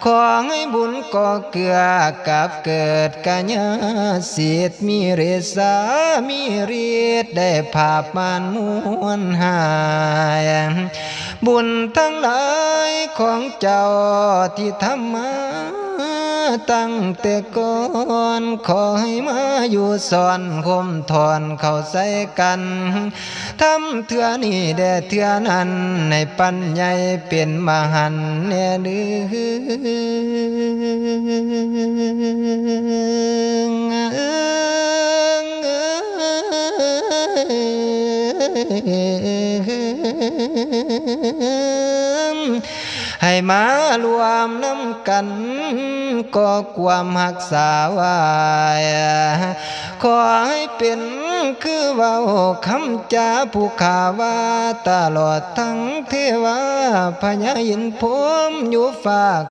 ขอให้บุญก่อเกือกับเกิดกัญญาสิทธิ์มีเรศามีฤทธิ์ได้ภาพมานมวลหายบุญทั้งหลายของเจ้าที่ทำมาตั้งแต่ก่อนขอให้มาอยู่สอนคมทอนเข้าใส่กันทำเถื่อนี้แด่เถื่อนั้นในปัญญาเป็นมหันต์แน่ดื้อให้มารวมน้ำกันก็ความหักษาไว้ขอให้เป็นคือเว้าคำจาผู้ข่าว่าตลอดทั้งเทวาพญายินพรหมอยู่ฝาก